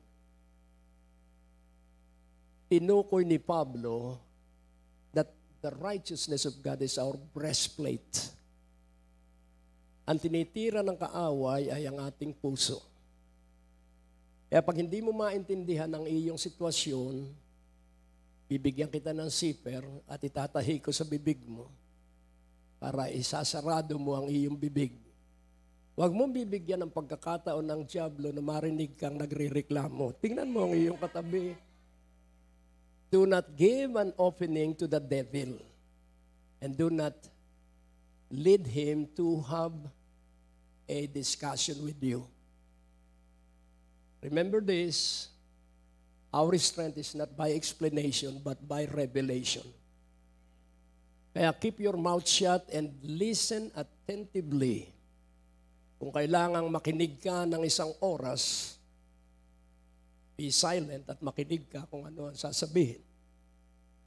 tinukoy ni Pablo that the righteousness of God is our breastplate. Ang tinitira ng kaaway ay ang ating puso. Kaya pag hindi mo maintindihan ang iyong sitwasyon, bibigyan kita ng siper at itatahi ko sa bibig mo para isasarado mo ang iyong bibig. Huwag mong bibigyan ng pagkakataon ng dyablo na marinig kang nagrereklamo. Tingnan mo ang iyong katabi. Do not give an opening to the devil, and do not lead him to have a discussion with you. Remember this, our strength is not by explanation, but by revelation. Kaya keep your mouth shut and listen attentively. Kung kailangang makinig ka ng isang oras, be silent at makinig ka kung ano ang sasabihin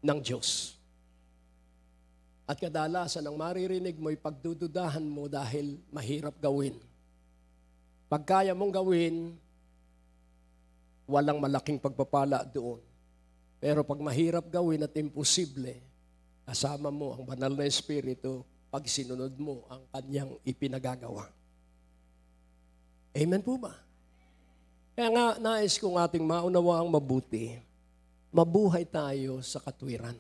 ng Diyos. At kadalasan ang maririnig mo ay pagdududahan mo dahil mahirap gawin. Pag kaya mong gawin, walang malaking pagpapala doon. Pero pag mahirap gawin at imposible, kasama mo ang banal na Espiritu pag sinunod mo ang kanyang ipinagagawa. Amen po ba? Kaya nga, nais kong ating maunawaang mabuti, mabuhay tayo sa katwiran.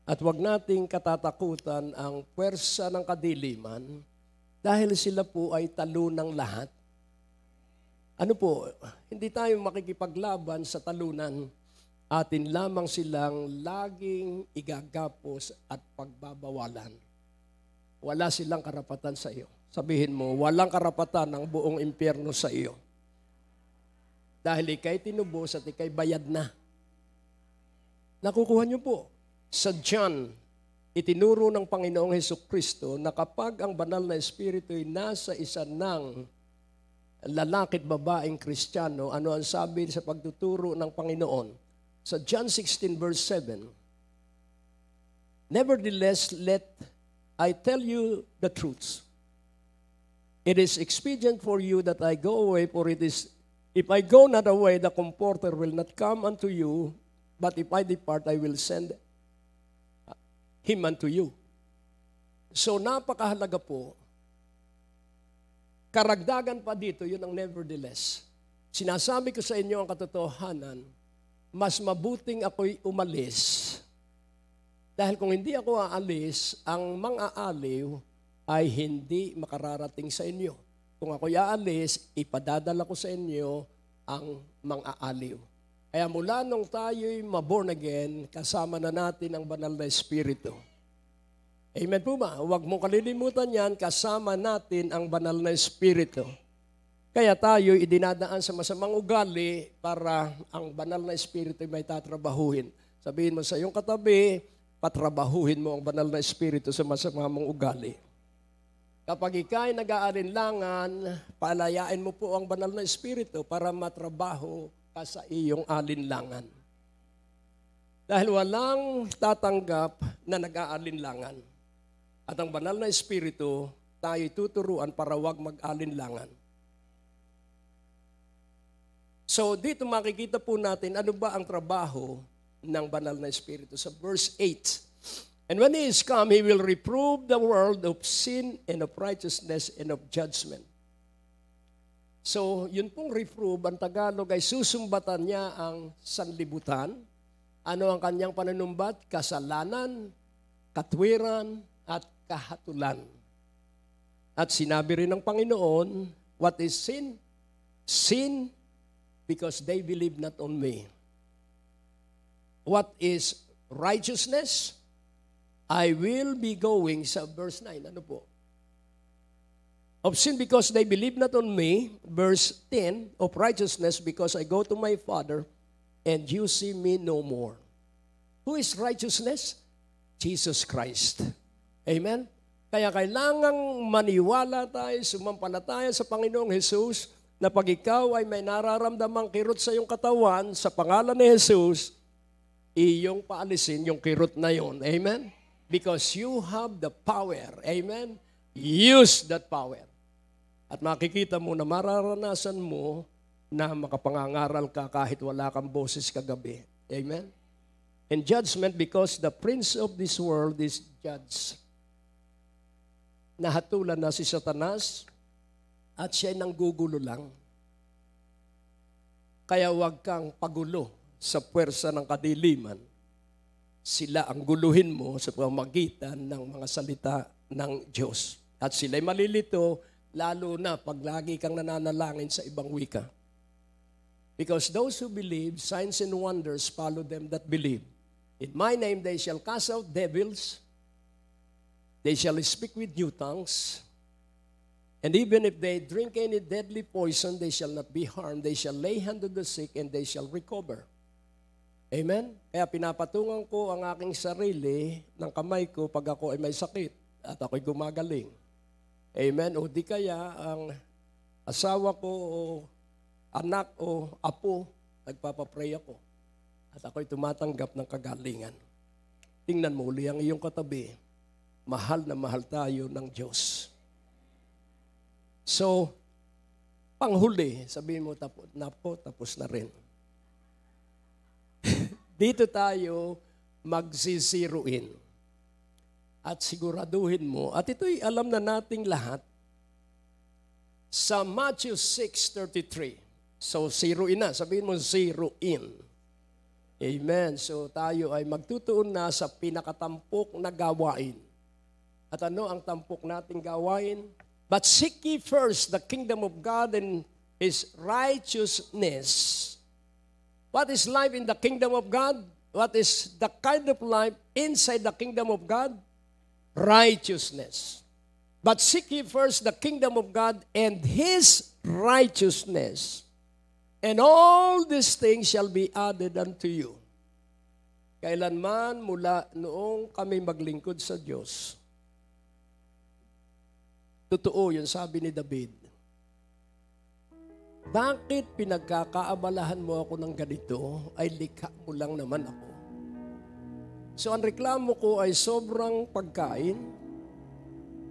At huwag nating katatakutan ang puwersa ng kadiliman dahil sila po ay talo ng lahat. Ano po, hindi tayo makikipaglaban sa talunan. Atin lamang silang laging igagapos at pagbabawalan. Wala silang karapatan sa iyo. Sabihin mo, walang karapatan ng buong impyerno sa iyo. Dahil ikay tinubos at ikay bayad na. Nakukuha niyo po. Sa John, itinuro ng Panginoong Hesukristo na kapag ang banal na Espiritu ay nasa isa ng lalaki at babaeng Kristiyano, ano ang sabi sa pagtuturo ng Panginoon? Sa John 16 verse 7, nevertheless, let I tell you the truth. It is expedient for you that I go away, for it is, if I go not away, the Comforter will not come unto you, but if I depart, I will send him unto you. So napakahalaga po. Karagdagan pa dito, yun ang nevertheless. Sinasabi ko sa inyo ang katotohanan, mas mabuting ako'y umalis. Dahil kung hindi ako aalis, ang mang-aaliw ay hindi makararating sa inyo. Kung ako'y aalis, ipadadala ko sa inyo ang mang-aaliw. Kaya mula nung tayo'y maborn again, kasama na natin ang banal na Espiritu. Amen po ba? Huwag mo kalilimutan yan, kasama natin ang banal na Espiritu. Kaya tayo idinadaan sa masamang ugali para ang banal na Espiritu may tatrabahuhin. Sabihin mo sa iyong katabi, patrabahuhin mo ang banal na Espiritu sa masamang ugali. Kapag ika'y nag-aalinlangan, palayain mo po ang banal na Espiritu para matrabaho ka sa iyong alinlangan. Dahil walang tatanggap na nag-aalinlangan. At ang banal na Espiritu, tayo'y tuturuan para wag mag-alinlangan. So dito makikita po natin ano ba ang trabaho ng banal na Espiritu sa verse 8. And when He is come, He will reprove the world of sin and of righteousness and of judgment. So yun pong reprove, ang Tagalog ay susumbatan niya ang sanlibutan. Ano ang kanyang pananumbat? Kasalanan, katwiran, at kahatulan. At sinabi rin ng Panginoon, what is sin? Sin because they believe not on me. What is righteousness? I will be going sa verse 9. Ano po? Of sin because they believe not on me. Verse 10, of righteousness because I go to my Father and you see me no more. Who is righteousness? Jesus Christ. Amen? Kaya kailangang maniwala tayo, sumampalataya sa Panginoong Jesus na pag ikaw ay may nararamdamang kirot sa iyong katawan, sa pangalan ni Jesus, iyong paalisin yung kirot na yun. Amen? Because you have the power. Amen? Use that power. At makikita mo na mararanasan mo na makapangangaral ka kahit wala kang boses kagabi. Amen? And judgment because the prince of this world is judged. Nahatulan na si Satanas at siya'y nanggugulo lang. Kaya huwag kang pagulo sa puwersa ng kadiliman. Sila ang guluhin mo sa pamamagitan ng mga salita ng Diyos. At sila'y malilito, lalo na pag lagi kang nananalangin sa ibang wika. Because those who believe, signs and wonders follow them that believe. In my name they shall cast out devils, they shall speak with new tongues, and even if they drink any deadly poison, they shall not be harmed. They shall lay hand on the sick, and they shall recover. Amen? Kaya pinapatungan ko ang aking sarili ng kamay ko pag ako ay may sakit at ako'y gumagaling. Amen? O di kaya ang asawa ko o anak o apo, nagpapapray ako. At ako'y tumatanggap ng kagalingan. Tingnan mo uli ang iyong katabi. Mahal na mahal tayo ng Diyos. So, panghuli, sabihin mo, tapos na rin. Dito tayo magsisiruin. At siguraduhin mo, at ito'y alam na nating lahat, sa Matthew 6:33. So, siruin na. Sabihin mo, siruin. Amen. So, tayo ay magtutuon na sa pinakatampok na gawain. At ano ang tampok nating gawain? But seek ye first the kingdom of God and His righteousness. What is life in the kingdom of God? What is the kind of life inside the kingdom of God? Righteousness. But seek ye first the kingdom of God and His righteousness. And all these things shall be added unto you. Kailanman mula noong kami maglingkod sa Diyos, totoo yun, sabi ni David, bakit pinagkakaabalahan mo ako ng ganito, ay likha mo lang naman ako. So ang reklamo ko ay sobrang pagkain.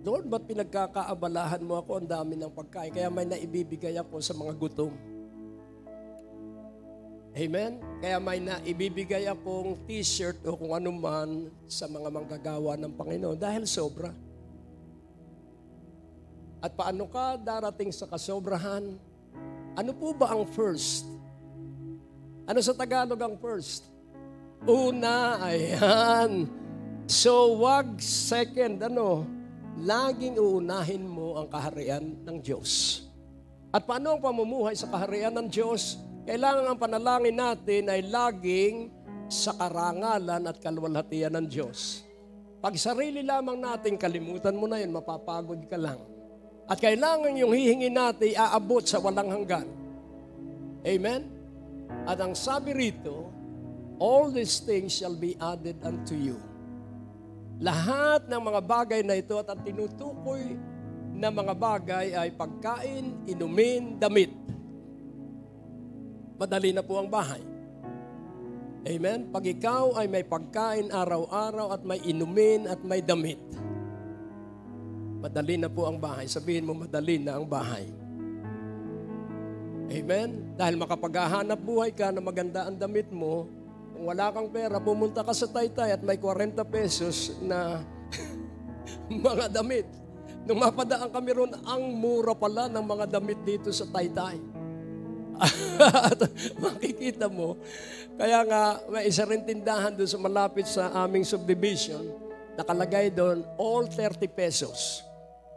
Lord, ba't pinagkakaabalahan mo ako, ang dami ng pagkain, kaya may naibibigay ako sa mga gutom. Amen? Kaya may naibibigay akong t-shirt o kung ano man sa mga manggagawa ng Panginoon dahil sobra. At paano ka darating sa kasobrahan? Ano po ba ang first? Ano sa Tagalog ang first? Una, ayan. So, wag second, laging uunahin mo ang kaharian ng Diyos. At paano ang pamumuhay sa kaharian ng Diyos? Kailangan ang panalangin natin ay laging sa karangalan at kaluwalhatian ng Diyos. Pag sarili lamang natin, kalimutan mo na yun, mapapagod ka lang. At kailangan yung hihingi natin aabot sa walang hanggan. Amen? At ang sabi rito, all these things shall be added unto you. Lahat ng mga bagay na ito at ang tinutukoy na mga bagay ay pagkain, inumin, damit. Madali na po ang bahay. Amen? Pag ikaw ay may pagkain araw-araw at may inumin at may damit, madali na po ang bahay. Sabihin mo, madali na ang bahay. Amen? Dahil makapaghahanap buhay ka na maganda ang damit mo, kung wala kang pera, pumunta ka sa Taytay at may 40 pesos na mga damit. Nung mapadaan kami ron, ang mura pala ng mga damit dito sa Taytay. At makikita mo, kaya nga may isa rin tindahan doon sa malapit sa aming subdivision, nakalagay doon, all 30 pesos.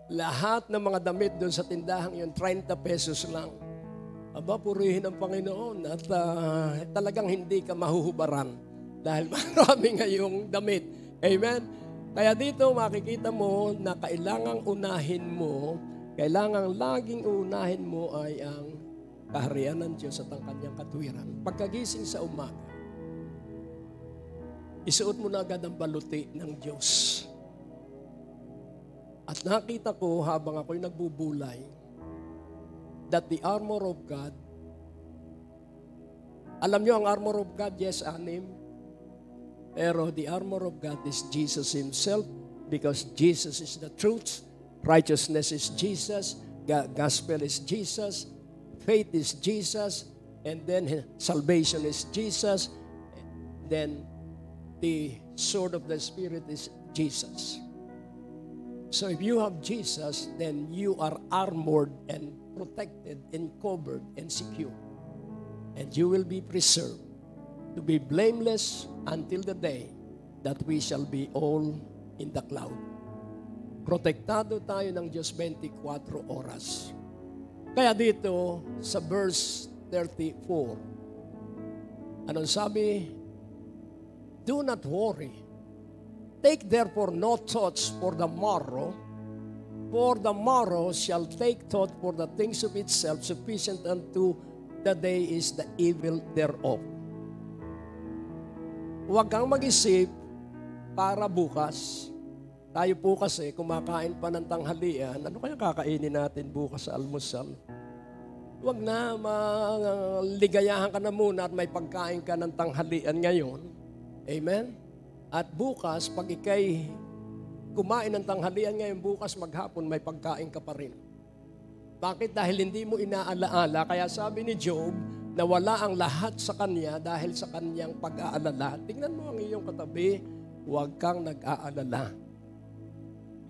Lahat ng mga damit doon sa tindahan yun, 30 pesos lang. Aba, purihin ang Panginoon at talagang hindi ka mahuhubaran dahil marami ngayong damit. Amen? Kaya dito makikita mo na kailangang unahin mo, kailangang laging unahin mo ay ang kaharian ng Diyos at ang kanyang katuwiran. Pagkagising sa umaga, isuot mo na agad ang baluti ng Diyos. At nakita ko habang ako'y nagbubulay that the armor of God, alam nyo ang armor of God, yes, 6. Pero the armor of God is Jesus Himself because Jesus is the truth, righteousness is Jesus, gospel is Jesus, faith is Jesus, and then salvation is Jesus, then the sword of the Spirit is Jesus. So if you have Jesus, then you are armored and protected and covered and secure. And you will be preserved to be blameless until the day that we shall be all in the cloud. Protektado tayo ng Diyos 24 oras. Kaya dito sa verse 34, anong sabi? Do not worry. Take therefore no thoughts for the morrow shall take thought for the things of itself, sufficient unto the day is the evil thereof. Huwag kang mag-isip para bukas. Tayo po kasi kumakain pa ng tanghalian, ano kaya kakainin natin bukas sa almusal? Huwag na, ligayahan ka na muna at may pagkain ka ng tanghalian ngayon. Amen? At bukas, pag ikay kumain ng tanghalian ngayon, bukas maghapon may pagkain ka pa rin. Bakit? Dahil hindi mo inaalaala. Kaya sabi ni Job, na wala ang lahat sa kanya dahil sa kanyang pag-aalala. Tingnan mo ang iyong katabi, huwag kang nag-aalala.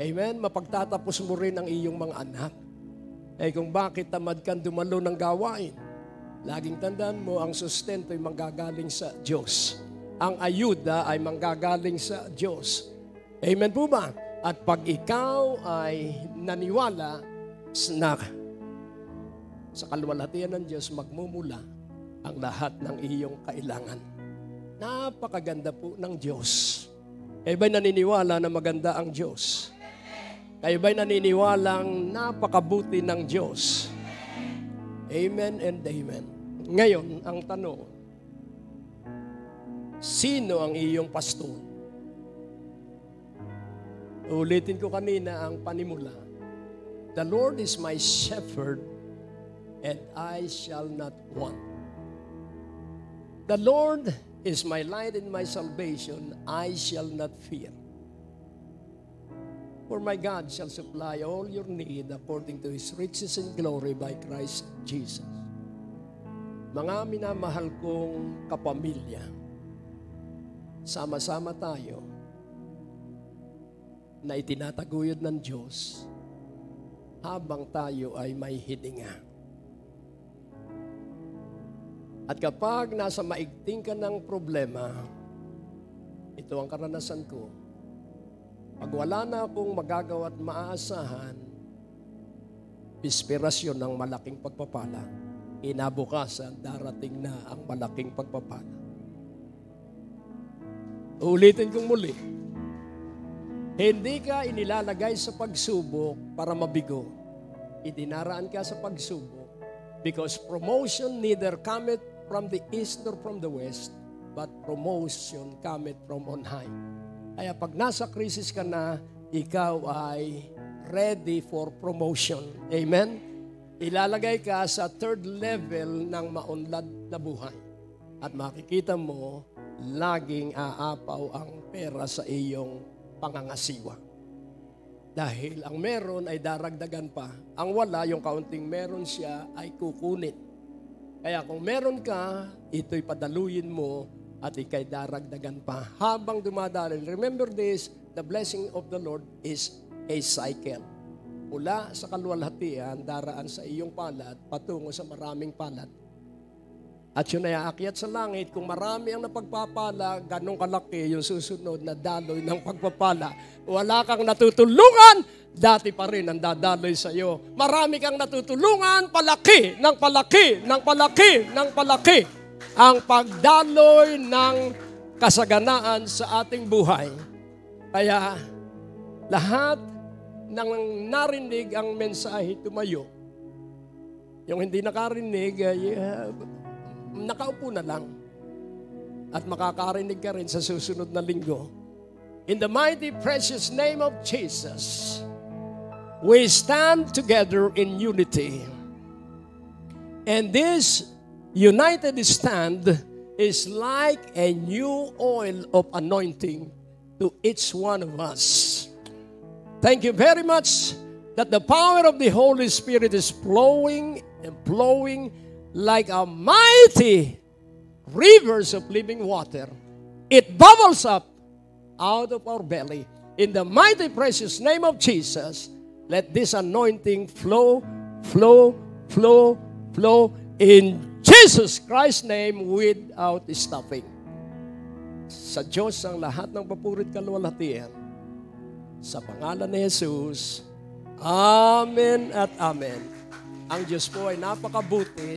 Amen? Mapagtatapos mo rin ang iyong mga anak. Kung bakit tamad kang dumalo ng gawain, laging tandaan mo, ang sustento ay manggagaling sa Diyos. Ang ayuda ay manggagaling sa Diyos. Amen po ba? At pag ikaw ay naniwala na sa kaluwalhatian ng Diyos, magmumula ang lahat ng iyong kailangan. Napakaganda po ng Diyos. Kayo ba'y naniniwala na maganda ang Diyos? Kayo ba'y naniniwalang napakabuti ng Diyos? Amen and amen. Ngayon, ang tanong, sino ang iyong pastor? Ulitin ko kanina ang panimula. The Lord is my shepherd, and I shall not want. The Lord is my light and my salvation, I shall not fear. For my God shall supply all your need according to His riches and glory by Christ Jesus. Mga minamahal kong kapamilya, sama-sama tayo na itinataguyod ng Diyos habang tayo ay may hininga. At kapag nasa maigting ka ng problema, ito ang karanasan ko, pag wala na akong magagawa at maaasahan, inspirasyon ng malaking pagpapala. Kinabukasan, darating na ang malaking pagpapala. Ulitin kong muli, hindi ka inilalagay sa pagsubok para mabigo. Idinaraan ka sa pagsubok because promotion neither cometh from the east nor from the west, but promotion cometh from on high. Kaya pag nasa krisis ka na, ikaw ay ready for promotion. Amen? Ilalagay ka sa third level ng maunlad na buhay. At makikita mo, laging aapaw ang pera sa iyong pangangasiwa. Dahil ang meron ay daragdagan pa. Ang wala, yung kaunting meron siya ay kukunin. Kaya kung meron ka, ito'y padaluyin mo at ikay daragdagan pa habang dumadalil. Remember this, the blessing of the Lord is a cycle. Mula sa kaluwalhatian, daraan sa iyong palad, patungo sa maraming palad. At yun ay aakyat sa langit. Kung marami ang napagpapala, ganong kalaki yung susunod na daloy ng pagpapala. Wala kang natutulungan, dati pa rin ang dadaloy sa iyo. Marami kang natutulungan, palaki, ng palaki, ng palaki, ng palaki. Ang pagdaloy ng kasaganaan sa ating buhay. Kaya lahat ng narinig ang mensahe tumayo. Yung hindi nakarinig, nakaupo na lang. At makakarinig ka rin sa susunod na linggo. In the mighty precious name of Jesus, we stand together in unity. And this united stand is like a new oil of anointing to each one of us. Thank you very much that the power of the Holy Spirit is flowing and flowing like a mighty rivers of living water. It bubbles up out of our belly. In the mighty precious name of Jesus, let this anointing flow, flow, flow, flow in Jesus Christ's name without stopping. Sa Diyos ang lahat ng papurit kaluwalhatian. Sa pangalan ni Jesus, Amen at Amen. Ang Diyos po ay napakabuti.